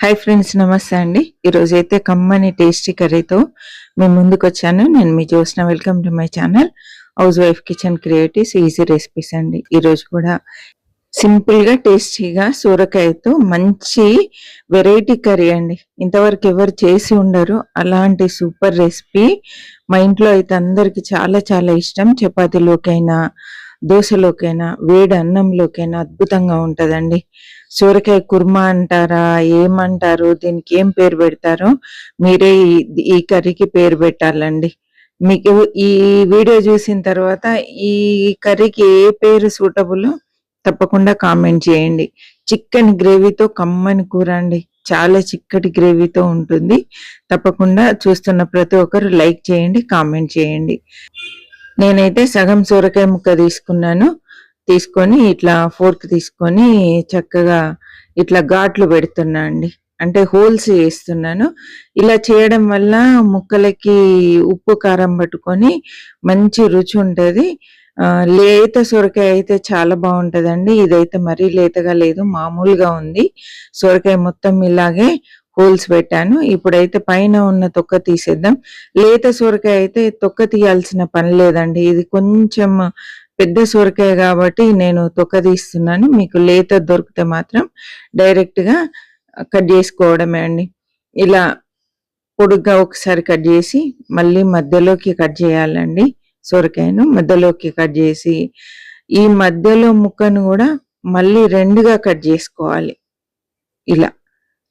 Hi friends, నమస్తే అండి. ఈరోజైతే కమ్మని టేస్టీ కర్రీతో మేము ముందుకు వచ్చాను. నేను మీ Jyotsna. Welcome to my channel house wife kitchen creatives easy recipes అండి. ఈరోజు కూడా సింపుల్గా టేస్టీగా సూరకాయతో మంచి వెరైటీ కర్రీ అండి. ఇంతవరకు ఎవరు చేసి ఉండరు అలాంటి సూపర్ రెసిపీ. మా ఇంట్లో అయితే అందరికి చాలా చాలా ఇష్టం. చపాతీలోకైనా, దోశలోకైనా, వేడి అన్నంలోకైనా అద్భుతంగా ఉంటుందండి. సూరకాయ కుర్మా అంటారా, ఏమంటారు, దీనికి ఏం పేరు పెడతారో మీరే ఈ కర్రీకి పేరు పెట్టాలండి. మీకు ఈ వీడియో చూసిన తర్వాత ఈ కర్రీకి ఏ పేరు సూటబుల్ తప్పకుండా కామెంట్ చేయండి. చికెన్ గ్రేవీతో కమ్మని కూర అండి. చాలా చిక్కటి గ్రేవీతో ఉంటుంది. తప్పకుండా చూస్తున్న ప్రతి ఒక్కరు లైక్ చేయండి, కామెంట్ చేయండి. నేనైతే సగం సూరకాయ ముక్క తీసుకొని ఇట్లా ఫోర్క్ తీసుకొని చక్కగా ఇట్లా ఘాట్లు పెడుతున్నా అండి. అంటే హోల్స్ వేస్తున్నాను. ఇలా చేయడం వల్ల ముక్కలకి ఉప్పు కారం పట్టుకొని మంచి రుచి ఉంటుంది. లేత సొరకాయ అయితే చాలా బాగుంటుందండి. ఇదైతే మరీ లేతగా లేదు, మామూలుగా ఉంది. సొరకాయ మొత్తం ఇలాగే హోల్స్ పెట్టాను. ఇప్పుడైతే పైన ఉన్న తొక్క తీసేద్దాం. లేత సొరకాయ అయితే తొక్క తీయాల్సిన పని లేదండి. ఇది కొంచెం పెద్ద సొరకాయ కాబట్టి నేను తొక్క తీస్తున్నాను. మీకు లేత దొరికితే మాత్రం డైరెక్ట్ గా కట్ చేసుకోవడమే అండి. ఇలా పొడుగ్గా ఒకసారి కట్ చేసి మళ్ళీ మధ్యలోకి కట్ చేయాలండి. సొరకాయను మధ్యలోకి కట్ చేసి ఈ మధ్యలో ముక్కను కూడా మళ్ళీ రెండుగా కట్ చేసుకోవాలి. ఇలా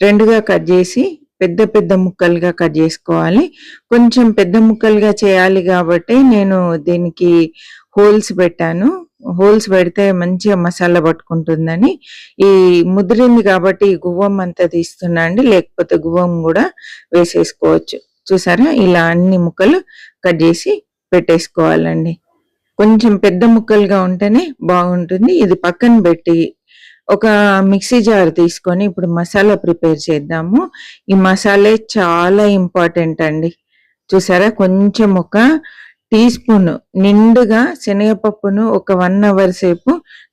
రెండుగా కట్ చేసి పెద్ద పెద్ద ముక్కలుగా కట్ చేసుకోవాలి. కొంచెం పెద్ద ముక్కలుగా చేయాలి కాబట్టి నేను దీనికి హోల్స్ పెట్టాను. హోల్స్ పెడితే మంచిగా మసాలా పట్టుకుంటుందని. ఈ ముదిరింది కాబట్టి ఈ గువ్వం అంతా తీస్తున్నా అండి, లేకపోతే గువ్వం కూడా వేసేసుకోవచ్చు. చూసారా, ఇలా అన్ని ముక్కలు కట్ చేసి పెట్టేసుకోవాలండి. కొంచెం పెద్ద ముక్కలుగా ఉంటేనే బాగుంటుంది. ఇది పక్కన పెట్టి ఒక మిక్సీ జార్ తీసుకొని ఇప్పుడు మసాలా ప్రిపేర్ చేద్దాము. ఈ మసాలా చాలా ఇంపార్టెంట్ అండి. చూసారా, కొంచెం ఒక టీ స్పూన్ నిండుగా శనగపప్పును ఒక 1 అవర్ సేపు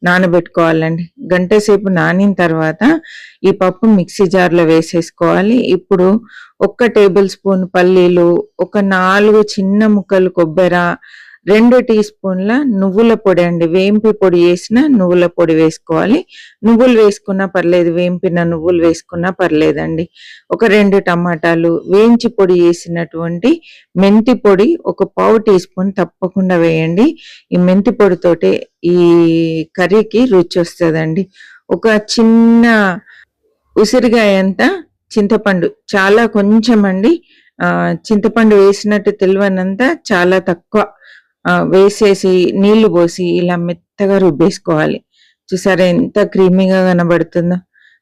నానబెట్టుకోవాలండి. గంట సేపు నానిన తర్వాత ఈ పప్పు మిక్సీ జార్లో వేసేసుకోవాలి. ఇప్పుడు 1 టేబుల్ స్పూన్ పల్లీలు, ఒక 4 చిన్న ముక్కలు కొబ్బరి, 2 టీ స్పూన్ల నువ్వుల పొడి అండి. వేంపి పొడి వేసిన నువ్వుల పొడి వేసుకోవాలి. నువ్వులు వేసుకున్నా పర్లేదు, వేంపిన నువ్వులు వేసుకున్నా పర్లేదండి. ఒక 2 టమాటాలు, వేయించి పొడి వేసినటువంటి మెంతి పొడి ఒక 1/2 టీ స్పూన్ తప్పకుండా వేయండి. ఈ మెంతి పొడితోటే ఈ కర్రీకి రుచి వస్తుందండి. ఒక చిన్న ఉసిరిగాయంత చింతపండు, చాలా కొంచెం అండి. చింతపండు వేసినట్టు తెలియనంత చాలా తక్కువ వేసేసి నీళ్లు పోసి ఇలా మెత్తగా రుబ్బేసుకోవాలి. చూసారా ఎంత క్రీమీగా కనబడుతుందో.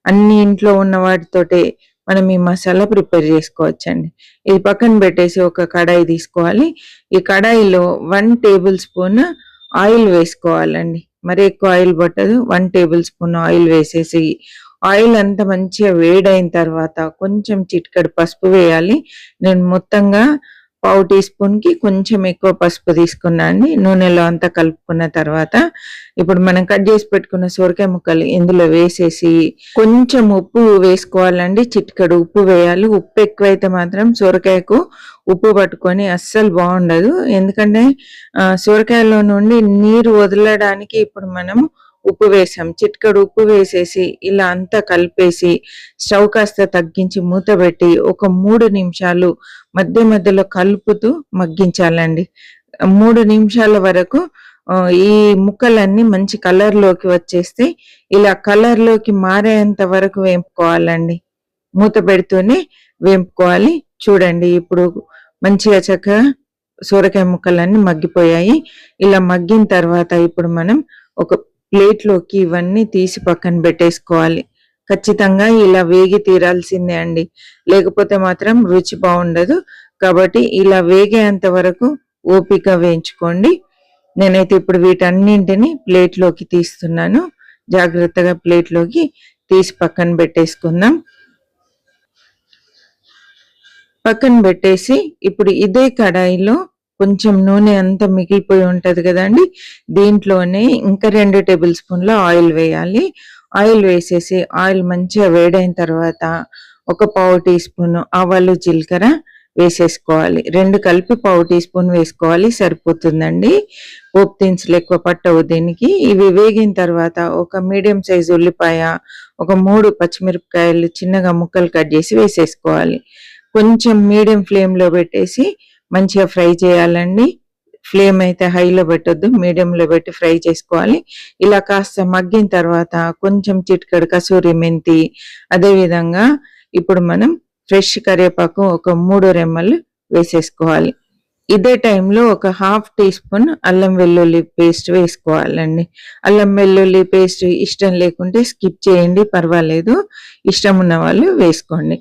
అన్ని ఇంట్లో ఉన్న వాటితోటే మనం ఈ మసాలా ప్రిపేర్ చేసుకోవచ్చండి. ఇది పక్కన పెట్టేసి ఒక కడాయి తీసుకోవాలి. ఈ కడాయిలో 1 టేబుల్ స్పూన్ ఆయిల్ వేసుకోవాలండి. మరి ఎక్కువ ఆయిల్ పట్టదు. 1 టేబుల్ స్పూన్ ఆయిల్ వేసేసి ఆయిల్ అంతా మంచిగా వేడైన తర్వాత కొంచెం చిటికెడు పసుపు వేయాలి. నేను మొత్తంగా 1/2 టీ స్పూన్ కి కొంచెం ఎక్కువ పసుపు తీసుకున్నా అండి. నూనెలో అంతా కలుపుకున్న తర్వాత ఇప్పుడు మనం కట్ చేసి పెట్టుకున్న సొరకాయ ముక్కలు ఇందులో వేసేసి కొంచెం ఉప్పు వేసుకోవాలండి. చిటికెడు ఉప్పు వేయాలి. ఉప్పు ఎక్కువైతే మాత్రం సొరకాయకు ఉప్పు పట్టుకొని అస్సలు బాగుండదు. ఎందుకంటే సొరకాయలో నుండి నీరు వదలడానికి ఇప్పుడు మనం ఉప్పు వేసాం. చిటికెడు ఉప్పు వేసేసి ఇలా అంతా కలిపేసి స్టవ్ కాస్త తగ్గించి మూత పెట్టి ఒక 3 నిమిషాలు మధ్య మధ్యలో కలుపుతూ మగ్గించాలండి. 3 నిమిషాల వరకు ఈ ముక్కలన్నీ మంచి కలర్ లోకి వచ్చేస్తే ఇలా కలర్ లోకి మారేంత వరకు వేపుకోవాలండి. మూత పెడుతూనే వేపుకోవాలి. చూడండి, ఇప్పుడు మంచిగా చక్కగా సొరకాయ ముక్కలన్నీ మగ్గిపోయాయి. ఇలా మగ్గిన తర్వాత ఇప్పుడు మనం ఒక ప్లేట్లోకి ఇవన్నీ తీసి పక్కన పెట్టేసుకోవాలి. ఖచ్చితంగా ఇలా వేగి తీరాల్సిందే అండి, లేకపోతే మాత్రం రుచి బాగుండదు. కాబట్టి ఇలా వేగేంత వరకు ఓపిక వేయించుకోండి. నేనైతే ఇప్పుడు వీటన్నింటిని ప్లేట్లోకి తీస్తున్నాను. జాగ్రత్తగా ప్లేట్లోకి తీసి పక్కన పెట్టేసుకుందాం. పక్కన పెట్టేసి ఇప్పుడు ఇదే కడాయిలో కొంచెం నూనె అంతా మిగిలిపోయి ఉంటది కదండి, దీంట్లోనే ఇంకా 2 టేబుల్ స్పూన్ల ఆయిల్ వేయాలి. ఆయిల్ వేసేసి ఆయిల్ మంచిగా వేడైన తర్వాత ఒక పావు టీ స్పూన్ ఆవాలు జీలకర్ర వేసేసుకోవాలి. 2 కలిపి పావు టీ స్పూన్ వేసుకోవాలి, సరిపోతుందండి. పోపు దినుసులు ఎక్కువ పట్టవు దీనికి. ఇవి వేగిన తర్వాత ఒక మీడియం సైజు ఉల్లిపాయ, ఒక 3 పచ్చిమిరపకాయలు చిన్నగా ముక్కలు కట్ చేసి వేసేసుకోవాలి. కొంచెం మీడియం ఫ్లేమ్లో పెట్టేసి మంచిగా ఫ్రై చేయాలండి. ఫ్లేమ్ అయితే హైలో పెట్టొద్దు, మీడియంలో పెట్టి ఫ్రై చేసుకోవాలి. ఇలా కాస్త మగ్గిన తర్వాత కొంచెం చిటికెడు కసూరి మెంతి, అదేవిధంగా ఇప్పుడు మనం ఫ్రెష్ కరివేపాకు ఒక 3 రెమ్మలు వేసేసుకోవాలి. ఇదే టైంలో ఒక హాఫ్ టీ స్పూన్ అల్లం వెల్లుల్లి పేస్ట్ వేసుకోవాలండి. అల్లం వెల్లుల్లి పేస్ట్ ఇష్టం లేకుంటే స్కిప్ చేయండి, పర్వాలేదు. ఇష్టం ఉన్న వాళ్ళు వేసుకోండి.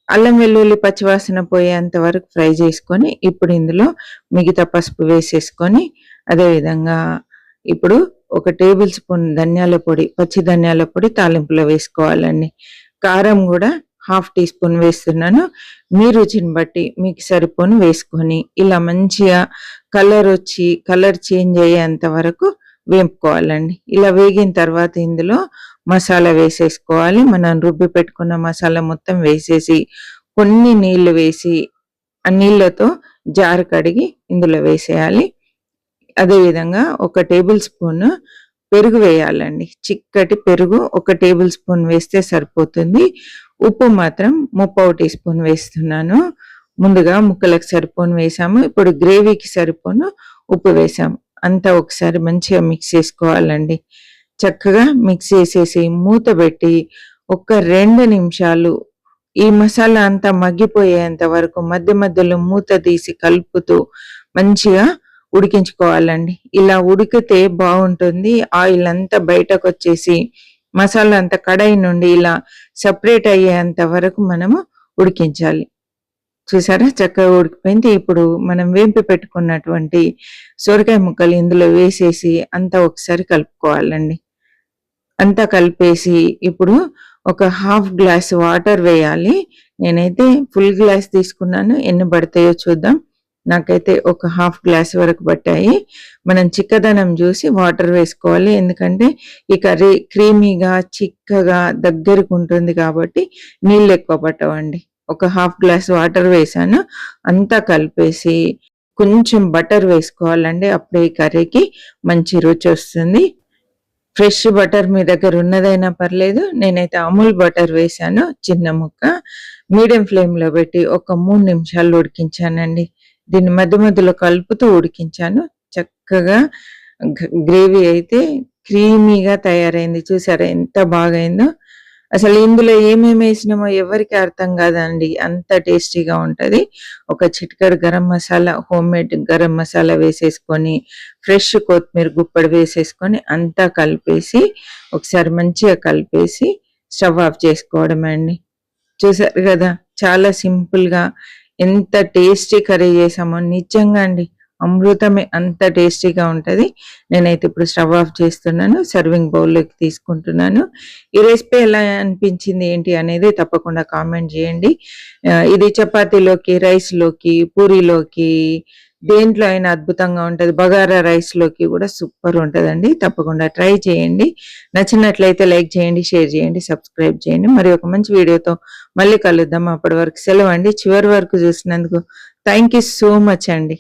అల్లం వెల్లుల్లి పచ్చివాసన పోయేంత వరకు ఫ్రై చేసుకొని ఇప్పుడు ఇందులో మిగతా పసుపు వేసేసుకొని, అదేవిధంగా ఇప్పుడు ఒక టేబుల్ స్పూన్ ధనియాల పొడి, పచ్చి ధనియాల పొడి తాలింపులో వేసుకోవాలండి. కారం కూడా హాఫ్ టీ స్పూన్ వేస్తున్నాను. మీ రుచిని బట్టి మీకు సరిపోని వేసుకొని ఇలా మంచిగా కలర్ చేంజ్ అయ్యేంత వరకు వేపుకోవాలండి. ఇలా వేగిన తర్వాత ఇందులో మసాలా వేసేసుకోవాలి. మనం రుబ్బి పెట్టుకున్న మసాలా మొత్తం వేసేసి కొన్ని నీళ్లు వేసి ఆ నీళ్లతో జారు కడిగి ఇందులో వేసేయాలి. అదేవిధంగా ఒక టేబుల్ స్పూన్ పెరుగు వేయాలండి. చిక్కటి పెరుగు ఒక టేబుల్ స్పూన్ వేస్తే సరిపోతుంది. ఉప్పు మాత్రం 3/4 టీ స్పూన్ వేస్తున్నాను. ముందుగా ముక్కలకు సరిపోను వేసాము, ఇప్పుడు గ్రేవీకి సరిపోను ఉప్పు వేసాము. అంతా ఒకసారి మంచిగా మిక్స్ చేసుకోవాలండి. చక్కగా మిక్స్ చేసేసి మూత పెట్టి ఒక 2 నిమిషాలు ఈ మసాలా అంతా మగ్గిపోయేంత వరకు మధ్య మధ్యలో మూత తీసి కలుపుతూ మంచిగా ఉడికించుకోవాలండి. ఇలా ఉడికితే బాగుంటుంది. ఆయిల్ అంతా బయటకు వచ్చేసి మసాలా అంతా కడాయి నుండి ఇలా సపరేట్ అయ్యేంత వరకు మనము ఉడికించాలి. చూసారా, చక్కగా ఉడికిపోయింది. ఇప్పుడు మనం వేంపి పెట్టుకున్నటువంటి సొరకాయ ముక్కలు ఇందులో వేసేసి అంతా ఒకసారి కలుపుకోవాలండి. అంతా కలిపేసి ఇప్పుడు ఒక హాఫ్ గ్లాస్ వాటర్ వేయాలి. నేనైతే ఫుల్ గ్లాస్ తీసుకున్నాను, ఎన్ని పడతాయో చూద్దాం. నాకైతే ఒక హాఫ్ గ్లాస్ వరకు పట్టాయి. మనం చిక్కదనం చూసి వాటర్ వేసుకోవాలి, ఎందుకంటే ఈ కర్రీ క్రీమీగా చిక్కగా దగ్గరకు ఉంటుంది కాబట్టి నీళ్ళు ఎక్కువ పట్టవండి. ఒక హాఫ్ గ్లాస్ వాటర్ వేసాను. అంతా కలిపేసి కొంచెం బటర్ వేసుకోవాలండి, అప్పుడే ఈ కర్రీకి మంచి రుచి వస్తుంది. ఫ్రెష్ బటర్ మీ దగ్గర ఉన్నదైనా పర్లేదు. నేనైతే అమూల్ బటర్ వేసాను, చిన్న ముక్క. మీడియం ఫ్లేమ్లో పెట్టి ఒక 3 నిమిషాలు ఉడికించానండి. దీన్ని మధ్య మధ్యలో కలుపుతూ ఉడికించాను. చక్కగా గ్రేవీ అయితే క్రీమీగా తయారైంది. చూసారా ఎంత బాగైందో. అసలు ఇందులో ఏమేమి వేసినామో ఎవరికి అర్థం కాదండి, అంత టేస్టీగా ఉంటది. ఒక చిటికెడు గరం మసాలా, హోమ్ మేడ్ గరం మసాలా వేసేసుకొని ఫ్రెష్ కొత్తిమీర గుప్పడి వేసేసుకొని అంతా కలిపేసి ఒకసారి మంచిగా కలిపేసి స్టవ్ ఆఫ్ చేసుకోవడమే అండి. చూసారు కదా, చాలా సింపుల్ గా ఎంత టేస్టీ కర్రీ చేసామో. నిజంగా అండి అమృతమే, అంత టేస్టీగా ఉంటది. నేనైతే ఇప్పుడు స్టవ్ ఆఫ్ చేస్తున్నాను, సర్వింగ్ బౌల్లోకి తీసుకుంటున్నాను. ఈ రెసిపీ ఎలా అనిపించింది ఏంటి అనేది తప్పకుండా కామెంట్ చేయండి. ఇది చపాతీలోకి, రైస్లోకి, పూరీలోకి, దేంట్లో అయినా అద్భుతంగా ఉంటది. బగారా రైస్ లోకి కూడా సూపర్ ఉంటదండి. తప్పకుండా ట్రై చేయండి. నచ్చినట్లయితే లైక్ చేయండి, షేర్ చేయండి, సబ్స్క్రైబ్ చేయండి. మరి ఒక మంచి వీడియోతో మళ్ళీ కలుద్దాం. అప్పటి వరకు సెలవు అండి. చివరి వరకు చూసినందుకు థ్యాంక్ యూ సో మచ్ అండి.